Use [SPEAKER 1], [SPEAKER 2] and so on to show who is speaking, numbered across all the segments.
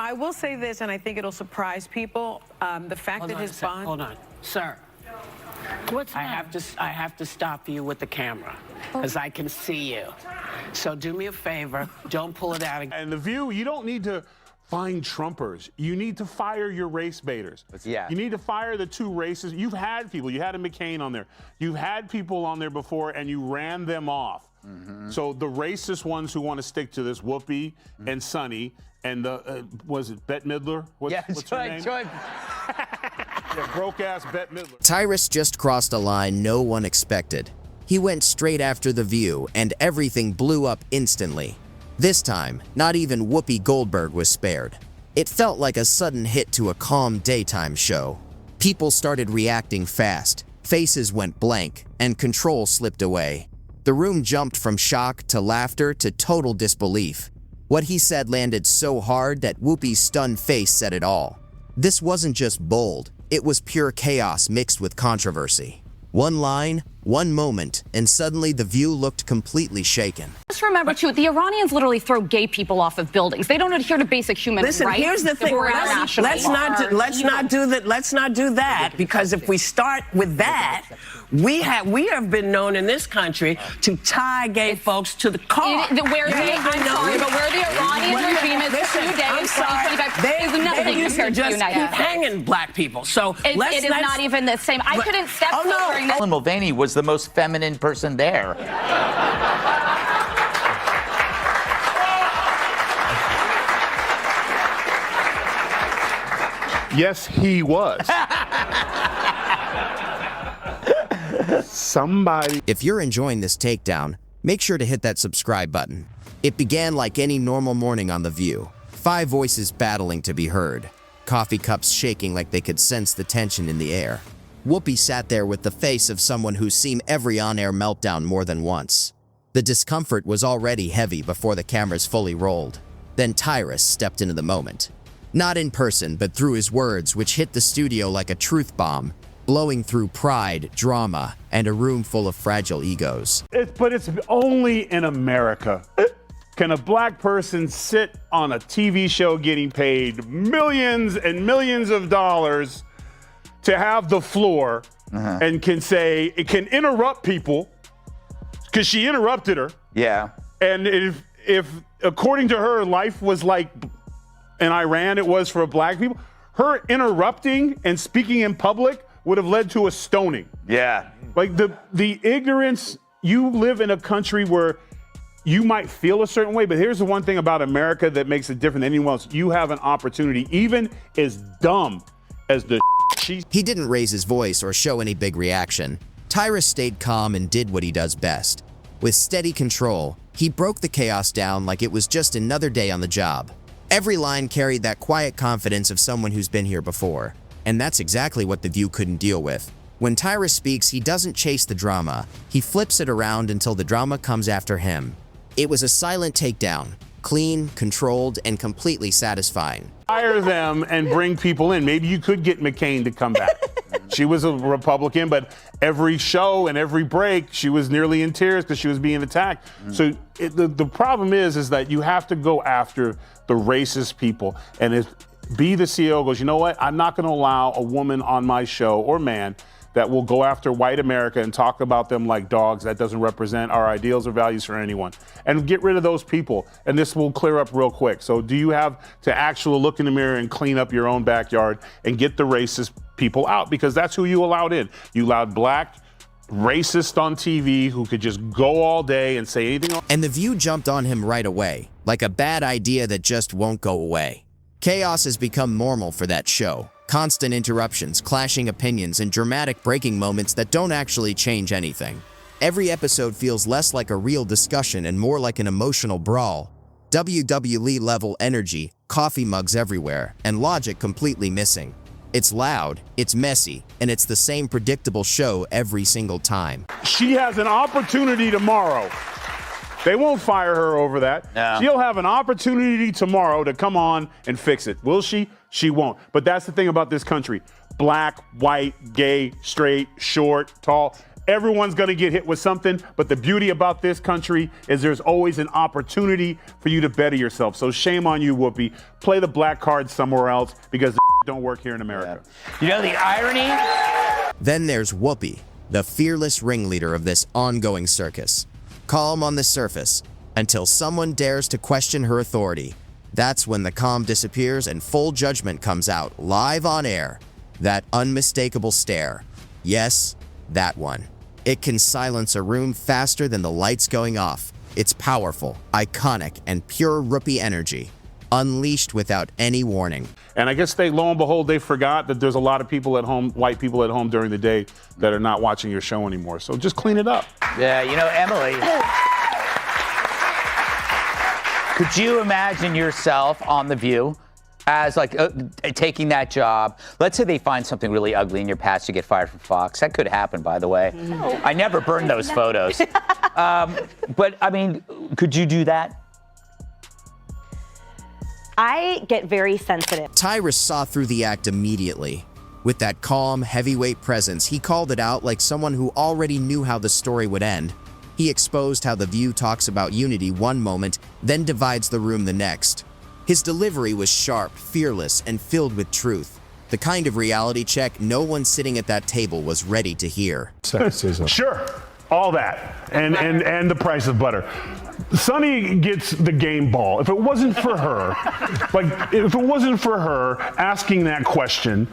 [SPEAKER 1] I will say this, and I think it'll surprise people. The fact that his bond...
[SPEAKER 2] Hold on, sir. I have to stop you with the camera, because I can see you. So do me a favor, don't pull it out again.
[SPEAKER 3] And The View, you don't need to find Trumpers. You need to fire your race baiters.
[SPEAKER 4] Yeah.
[SPEAKER 3] You need to fire the two races. You've had people. You had a McCain on there. You've had people on there before, and you ran them off. So the racist ones who want to stick to this, Whoopi and Sonny, and the, was it Bette Midler? What's her name?
[SPEAKER 4] Joy.
[SPEAKER 3] Yeah, broke-ass Bette Midler.
[SPEAKER 5] Tyrus just crossed a line no one expected. He went straight after The View, and everything blew up instantly. This time, not even Whoopi Goldberg was spared. It felt like a sudden hit to a calm daytime show. People started reacting fast, faces went blank, and control slipped away. The room jumped from shock to laughter to total disbelief. What he said landed so hard that Whoopi's stunned face said it all. This wasn't just bold, it was pure chaos mixed with controversy. One line, one moment, and suddenly The View looked completely shaken.
[SPEAKER 6] Just remember, too, the Iranians literally throw gay people off of buildings. They don't adhere to basic human rights.
[SPEAKER 1] Listen, here's the thing. Let's not do that, because if we start with that, we have been known in this country to tie gay folks to the car.
[SPEAKER 6] Where the Iranian regime is today in 2025 is nothing compared to the United States.
[SPEAKER 1] Hanging black people. So
[SPEAKER 6] it is not even the same. I couldn't step during this.
[SPEAKER 4] Ellen Mulvaney was the most feminine person there.
[SPEAKER 3] Yes, he was. Somebody.
[SPEAKER 5] If you're enjoying this takedown, make sure to hit that subscribe button. It began like any normal morning on The View. 5 voices battling to be heard. Coffee cups shaking like they could sense the tension in the air. Whoopi sat there with the face of someone who's seen every on-air meltdown more than once. The discomfort was already heavy before the cameras fully rolled. Then Tyrus stepped into the moment. Not in person, but through his words, which hit the studio like a truth bomb, blowing through pride, drama, and a room full of fragile egos.
[SPEAKER 3] But it's only in America. Can a black person sit on a TV show getting paid millions and millions of dollars to have the floor and can say, it can interrupt people, because she interrupted her.
[SPEAKER 4] Yeah.
[SPEAKER 3] And if according to her, life was like in Iran, it was for black people, her interrupting and speaking in public would have led to a stoning.
[SPEAKER 4] Yeah.
[SPEAKER 3] Like the ignorance, you live in a country where you might feel a certain way, but here's the one thing about America that makes it different than anyone else. You have an opportunity, even as dumb as the
[SPEAKER 5] He didn't raise his voice or show any big reaction. Tyrus stayed calm and did what he does best. With steady control, he broke the chaos down like it was just another day on the job. Every line carried that quiet confidence of someone who's been here before. And that's exactly what The View couldn't deal with. When Tyrus speaks, he doesn't chase the drama. He flips it around until the drama comes after him. It was a silent takedown, clean, controlled, and completely satisfying.
[SPEAKER 3] Fire them and bring people in. Maybe you could get McCain to come back. She was a Republican, but every show and every break, she was nearly in tears because she was being attacked. So the problem is that you have to go after the racist people. And be the CEO goes, you know what? I'm not going to allow a woman on my show or man that will go after white America and talk about them like dogs. That doesn't represent our ideals or values for anyone. And get rid of those people, and this will clear up real quick. So do you have to actually look in the mirror and clean up your own backyard and get the racist people out? Because that's who you allowed in. You allowed black racist on TV who could just go all day and say anything.
[SPEAKER 5] And The View jumped on him right away, like a bad idea that just won't go away. Chaos has become normal for that show. Constant interruptions, clashing opinions, and dramatic breaking moments that don't actually change anything. Every episode feels less like a real discussion and more like an emotional brawl. WWE-level energy, coffee mugs everywhere, and logic completely missing. It's loud, it's messy, and it's the same predictable show every single time.
[SPEAKER 3] She has an opportunity tomorrow. They won't fire her over that.
[SPEAKER 4] No.
[SPEAKER 3] She'll have an opportunity tomorrow to come on and fix it. Will she? She won't. But that's the thing about this country. Black, white, gay, straight, short, tall. Everyone's going to get hit with something, but the beauty about this country is there's always an opportunity for you to better yourself. So shame on you, Whoopi. Play the black card somewhere else because don't work here in America.
[SPEAKER 4] You know the irony?
[SPEAKER 5] Then there's Whoopi, the fearless ringleader of this ongoing circus. Calm on the surface, until someone dares to question her authority. That's when the calm disappears and full judgment comes out, live on air. That unmistakable stare. Yes, that one. It can silence a room faster than the lights going off. It's powerful, iconic, and pure Whoopi energy. Unleashed without any warning.
[SPEAKER 3] And I guess lo and behold, they forgot that there's a lot of people at home, white people at home during the day that are not watching your show anymore. So just clean it up.
[SPEAKER 4] Yeah, you know, Emily, could you imagine yourself on The View as like taking that job? Let's say they find something really ugly in your past, you get fired from Fox. That could happen, by the way. No. I never burned those photos. But I mean, could you do that?
[SPEAKER 7] I get very sensitive.
[SPEAKER 5] Tyrus saw through the act immediately. With that calm, heavyweight presence, he called it out like someone who already knew how the story would end. He exposed how The View talks about unity one moment, then divides the room the next. His delivery was sharp, fearless, and filled with truth. The kind of reality check no one sitting at that table was ready to hear.
[SPEAKER 3] Sure, all that, and the price of butter. Sonny gets the game ball. If it wasn't for her, asking that question,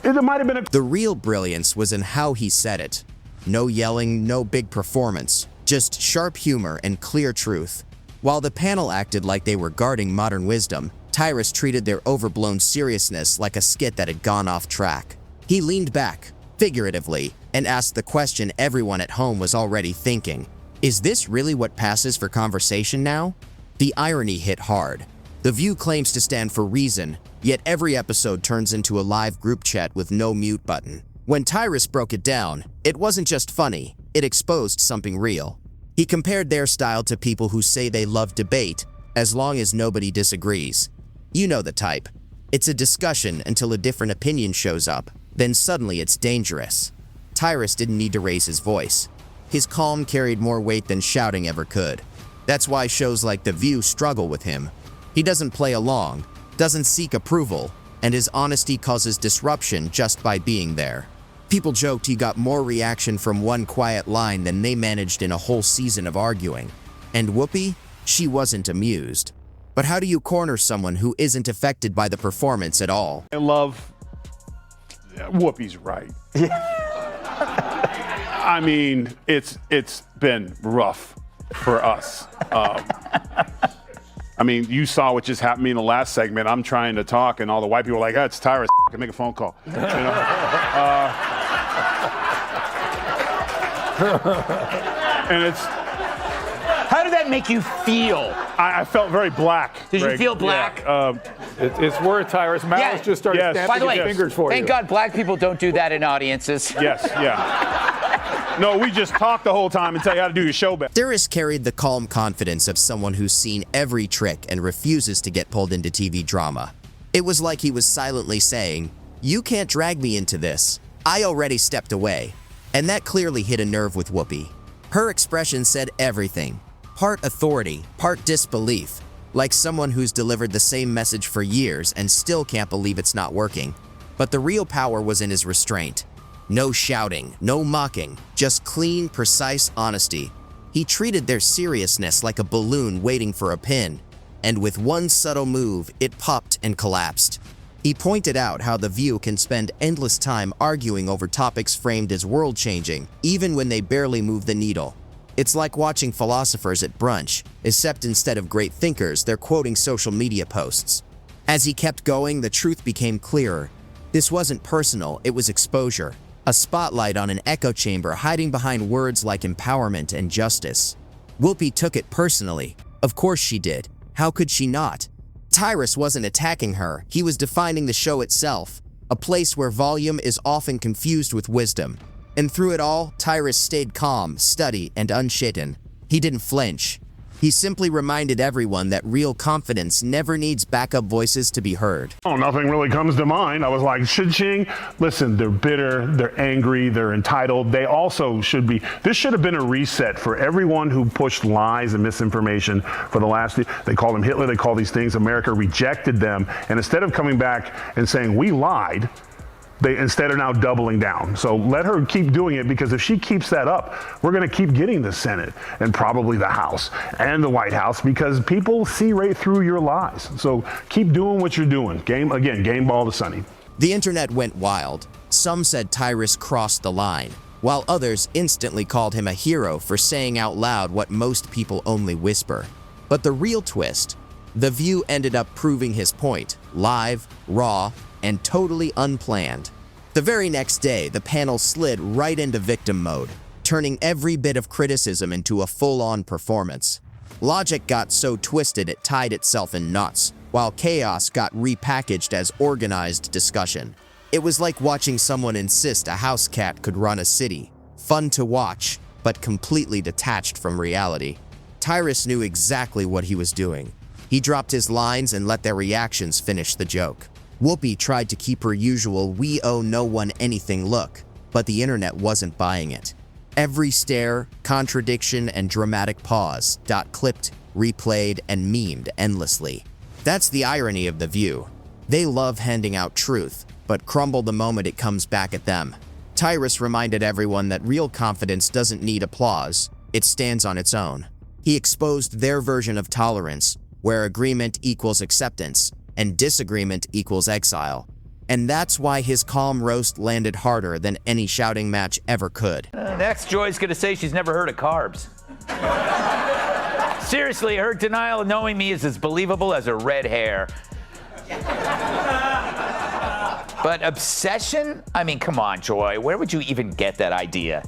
[SPEAKER 3] it might have been a...
[SPEAKER 5] The real brilliance was in how he said it. No yelling, no big performance, just sharp humor and clear truth. While the panel acted like they were guarding modern wisdom, Tyrus treated their overblown seriousness like a skit that had gone off track. He leaned back, figuratively, and asked the question everyone at home was already thinking. Is this really what passes for conversation now? The irony hit hard. The View claims to stand for reason, yet every episode turns into a live group chat with no mute button. When Tyrus broke it down, it wasn't just funny, it exposed something real. He compared their style to people who say they love debate, as long as nobody disagrees. You know the type. It's a discussion until a different opinion shows up, then suddenly it's dangerous. Tyrus didn't need to raise his voice. His calm carried more weight than shouting ever could. That's why shows like The View struggle with him. He doesn't play along, doesn't seek approval, and his honesty causes disruption just by being there. People joked he got more reaction from one quiet line than they managed in a whole season of arguing. And Whoopi? She wasn't amused. But how do you corner someone who isn't affected by the performance at all?
[SPEAKER 3] I love... Whoopi's right. I mean, it's been rough for us. I mean, you saw what just happened to me in the last segment. I'm trying to talk, and all the white people are like, it's Tyrus. I can make a phone call. You know? And it's...
[SPEAKER 4] How did that make you feel?
[SPEAKER 3] I felt very black.
[SPEAKER 4] Did you feel black?
[SPEAKER 3] Yeah,
[SPEAKER 8] it's worth Tyrus. Malice just started snapping
[SPEAKER 4] By the way,
[SPEAKER 8] his fingers for you.
[SPEAKER 4] Thank God black people don't do that in audiences.
[SPEAKER 3] Yes, yeah. No, we just talk the whole time and tell you how to do your show better.
[SPEAKER 5] Tyrus carried the calm confidence of someone who's seen every trick and refuses to get pulled into TV drama. It was like he was silently saying, "You can't drag me into this. I already stepped away." And that clearly hit a nerve with Whoopi. Her expression said everything. Part authority, part disbelief, like someone who's delivered the same message for years and still can't believe it's not working. But the real power was in his restraint. No shouting, no mocking, just clean, precise honesty. He treated their seriousness like a balloon waiting for a pin, and with one subtle move, it popped and collapsed. He pointed out how The View can spend endless time arguing over topics framed as world-changing, even when they barely move the needle. It's like watching philosophers at brunch, except instead of great thinkers, they're quoting social media posts. As he kept going, the truth became clearer. This wasn't personal, it was exposure. A spotlight on an echo chamber hiding behind words like empowerment and justice. Whoopi took it personally. Of course she did. How could she not? Tyrus wasn't attacking her, he was defining the show itself, a place where volume is often confused with wisdom. And through it all, Tyrus stayed calm, steady, and unshaken. He didn't flinch. He simply reminded everyone that real confidence never needs backup voices to be heard.
[SPEAKER 3] Oh, nothing really comes to mind. I was like, shing. Listen, they're bitter, they're angry, they're entitled. They also should be. This should have been a reset for everyone who pushed lies and misinformation for the last. They called him Hitler. They call these things. America rejected them, and instead of coming back and saying we lied, they instead are now doubling down. So let her keep doing it, because if she keeps that up, we're going to keep getting the Senate and probably the House and the White House, because people see right through your lies. So keep doing what you're doing. Game ball to Sonny.
[SPEAKER 5] The internet went wild. Some said Tyrus crossed the line, while others instantly called him a hero for saying out loud what most people only whisper. But the real twist, The View ended up proving his point, live, raw, and totally unplanned. The very next day, the panel slid right into victim mode, turning every bit of criticism into a full-on performance. Logic got so twisted it tied itself in knots, while chaos got repackaged as organized discussion. It was like watching someone insist a house cat could run a city. Fun to watch, but completely detached from reality. Tyrus knew exactly what he was doing. He dropped his lines and let their reactions finish the joke. Whoopi tried to keep her usual "we owe no one anything" look, but the internet wasn't buying it. Every stare, contradiction, and dramatic pause got clipped, replayed, and memed endlessly. That's the irony of The View. They love handing out truth, but crumble the moment it comes back at them. Tyrus reminded everyone that real confidence doesn't need applause, it stands on its own. He exposed their version of tolerance, where agreement equals acceptance, and disagreement equals exile. And that's why his calm roast landed harder than any shouting match ever could.
[SPEAKER 4] Next, Joy's gonna say she's never heard of carbs. Seriously, her denial of knowing me is as believable as her red hair. But obsession? I mean, come on, Joy. Where would you even get that idea?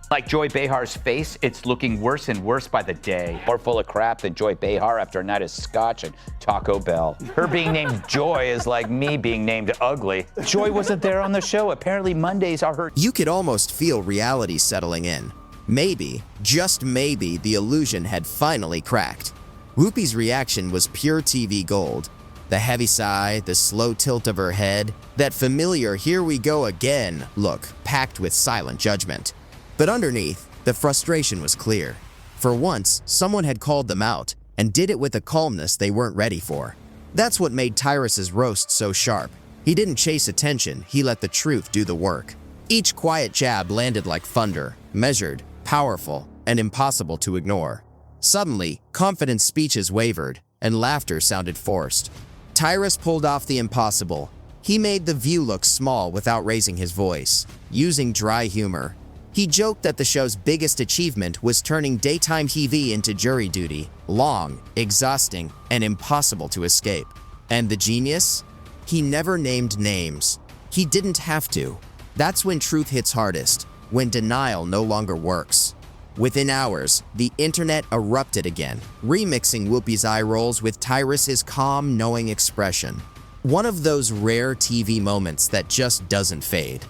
[SPEAKER 4] Like Joy Behar's face, it's looking worse and worse by the day. More full of crap than Joy Behar after a night of scotch and Taco Bell. Her being named Joy is like me being named ugly. Joy wasn't there on the show. Apparently Mondays are her.
[SPEAKER 5] You could almost feel reality settling in. Maybe, just maybe, the illusion had finally cracked. Whoopi's reaction was pure TV gold. The heavy sigh, the slow tilt of her head, that familiar "here we go again" look, packed with silent judgment. But underneath, the frustration was clear. For once, someone had called them out, and did it with a calmness they weren't ready for. That's what made Tyrus's roast so sharp. He didn't chase attention, he let the truth do the work. Each quiet jab landed like thunder, measured, powerful, and impossible to ignore. Suddenly, confident speeches wavered, and laughter sounded forced. Tyrus pulled off the impossible. He made The View look small without raising his voice, using dry humor. He joked that the show's biggest achievement was turning daytime TV into jury duty, long, exhausting, and impossible to escape. And the genius? He never named names. He didn't have to. That's when truth hits hardest, when denial no longer works. Within hours, the internet erupted again, remixing Whoopi's eye rolls with Tyrus's calm, knowing expression. One of those rare TV moments that just doesn't fade.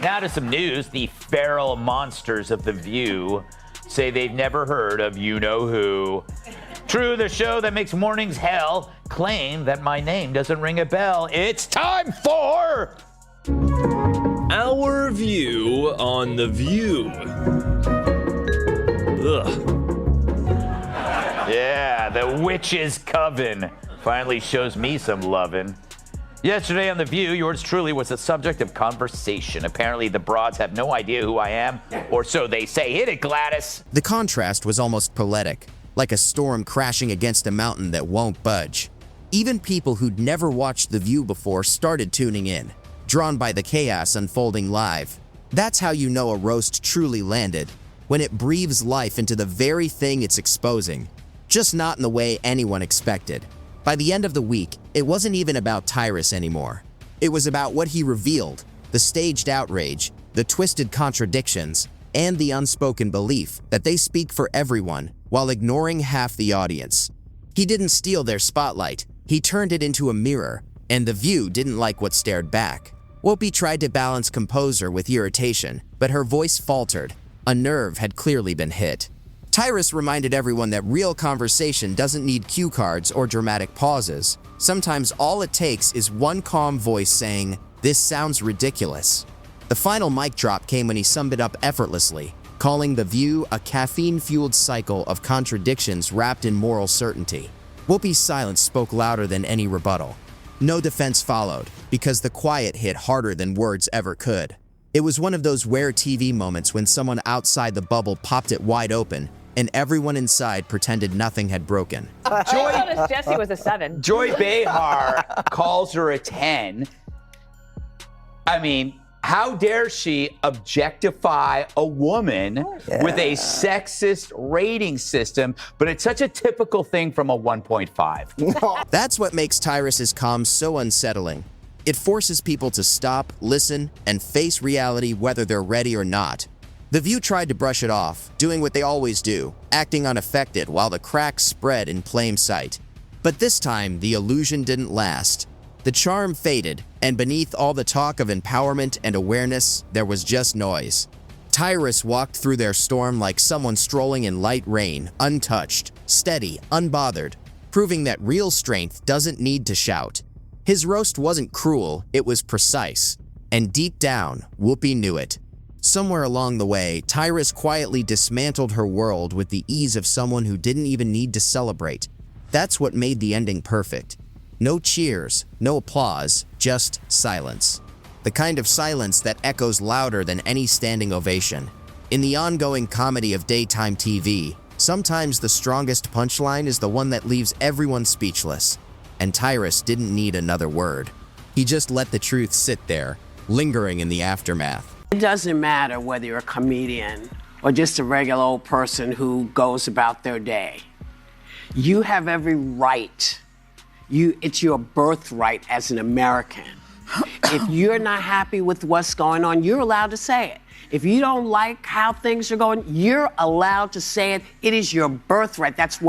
[SPEAKER 4] Now to some news. The feral monsters of The View say they've never heard of you-know-who. True, the show that makes mornings hell claim that my name doesn't ring a bell. It's time for...
[SPEAKER 9] Our view on The View. Ugh.
[SPEAKER 4] Yeah, the witch's coven finally shows me some lovin'. Yesterday on The View, yours truly was the subject of conversation. Apparently the broads have no idea who I am, or so they say. Hit it, Gladys.
[SPEAKER 5] The contrast was almost poetic, like a storm crashing against a mountain that won't budge. Even people who'd never watched The View before started tuning in, drawn by the chaos unfolding live. That's how you know a roast truly landed, when it breathes life into the very thing it's exposing, just not in the way anyone expected. By the end of the week, it wasn't even about Tyrus anymore. It was about what he revealed, the staged outrage, the twisted contradictions, and the unspoken belief that they speak for everyone while ignoring half the audience. He didn't steal their spotlight, he turned it into a mirror, and The View didn't like what stared back. Whoopi tried to balance composure with irritation, but her voice faltered. A nerve had clearly been hit. Tyrus reminded everyone that real conversation doesn't need cue cards or dramatic pauses. Sometimes all it takes is one calm voice saying, "This sounds ridiculous." The final mic drop came when he summed it up effortlessly, calling The View a caffeine-fueled cycle of contradictions wrapped in moral certainty. Whoopi's silence spoke louder than any rebuttal. No defense followed, because the quiet hit harder than words ever could. It was one of those rare TV moments when someone outside the bubble popped it wide open, and everyone inside pretended nothing had broken.
[SPEAKER 6] Jesse was a 7.
[SPEAKER 4] Joy Behar calls her a 10. I mean, how dare she objectify a woman with a sexist rating system, but it's such a typical thing from a 1.5.
[SPEAKER 5] That's what makes Tyrus's calm so unsettling. It forces people to stop, listen, and face reality whether they're ready or not. The View tried to brush it off, doing what they always do, acting unaffected while the cracks spread in plain sight. But this time, the illusion didn't last. The charm faded, and beneath all the talk of empowerment and awareness, there was just noise. Tyrus walked through their storm like someone strolling in light rain, untouched, steady, unbothered, proving that real strength doesn't need to shout. His roast wasn't cruel, it was precise. And deep down, Whoopi knew it. Somewhere along the way, Tyrus quietly dismantled her world with the ease of someone who didn't even need to celebrate. That's what made the ending perfect. No cheers, no applause, just silence. The kind of silence that echoes louder than any standing ovation. In the ongoing comedy of daytime TV, sometimes the strongest punchline is the one that leaves everyone speechless. And Tyrus didn't need another word. He just let the truth sit there, lingering in the aftermath.
[SPEAKER 2] It doesn't matter whether you're a comedian or just a regular old person who goes about their day. You have every right. It's your birthright as an American. If you're not happy with what's going on, you're allowed to say it. If you don't like how things are going, you're allowed to say it. It is your birthright. That's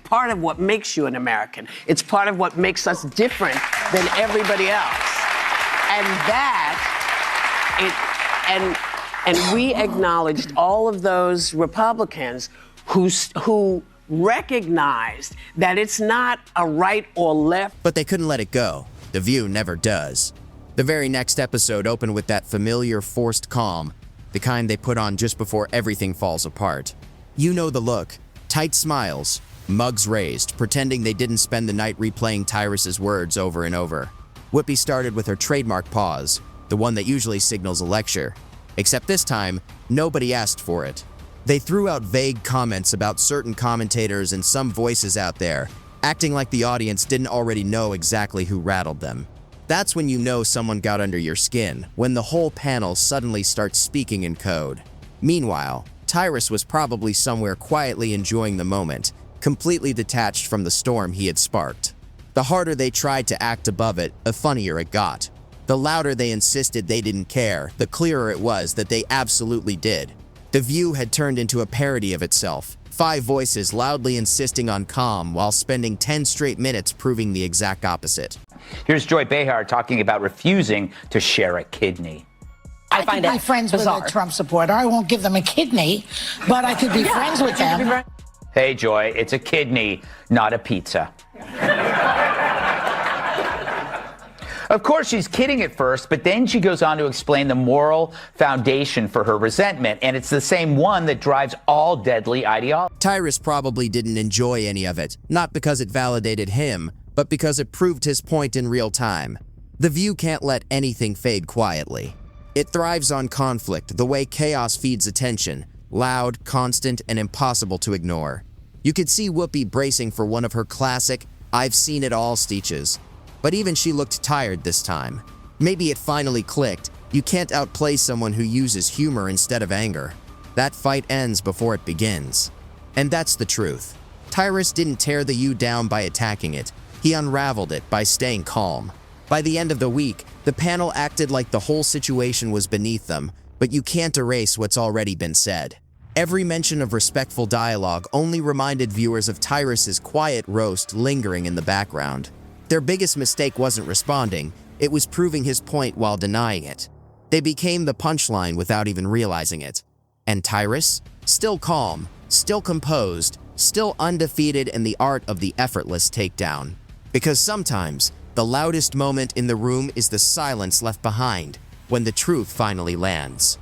[SPEAKER 2] part of what makes you an American. It's part of what makes us different than everybody else. And we acknowledged all of those Republicans who recognized that it's not a right or left.
[SPEAKER 5] But they couldn't let it go. The View never does. The very next episode opened with that familiar forced calm, the kind they put on just before everything falls apart. You know the look. Tight smiles, mugs raised, pretending they didn't spend the night replaying Tyrus's words over and over. Whoopi started with her trademark pause, the one that usually signals a lecture. Except this time, nobody asked for it. They threw out vague comments about certain commentators and some voices out there, acting like the audience didn't already know exactly who rattled them. That's when you know someone got under your skin, when the whole panel suddenly starts speaking in code. Meanwhile, Tyrus was probably somewhere quietly enjoying the moment, completely detached from the storm he had sparked. The harder they tried to act above it, the funnier it got. The louder they insisted they didn't care, the clearer it was that they absolutely did. The View had turned into a parody of itself, 5 voices loudly insisting on calm while spending 10 straight minutes proving the exact opposite.
[SPEAKER 4] Here's Joy Behar talking about refusing to share a kidney.
[SPEAKER 10] I could be friends with a Trump supporter. I won't give them a kidney, but I could be friends with them.
[SPEAKER 4] Hey, Joy, it's a kidney, not a pizza. Of course, she's kidding at first, but then she goes on to explain the moral foundation for her resentment, and it's the same one that drives all deadly ideology.
[SPEAKER 5] Tyrus probably didn't enjoy any of it, not because it validated him, but because it proved his point in real time. The View can't let anything fade quietly. It thrives on conflict, the way chaos feeds attention, loud, constant, and impossible to ignore. You could see Whoopi bracing for one of her classic, "I've seen it all" speeches. But even she looked tired this time. Maybe it finally clicked. You can't outplay someone who uses humor instead of anger. That fight ends before it begins. And that's the truth. Tyrus didn't tear the U down by attacking it. He unraveled it by staying calm. By the end of the week, the panel acted like the whole situation was beneath them, but you can't erase what's already been said. Every mention of respectful dialogue only reminded viewers of Tyrus's quiet roast lingering in the background. Their biggest mistake wasn't responding, it was proving his point while denying it. They became the punchline without even realizing it. And Tyrus? Still calm, still composed, still undefeated in the art of the effortless takedown. Because sometimes, the loudest moment in the room is the silence left behind when the truth finally lands.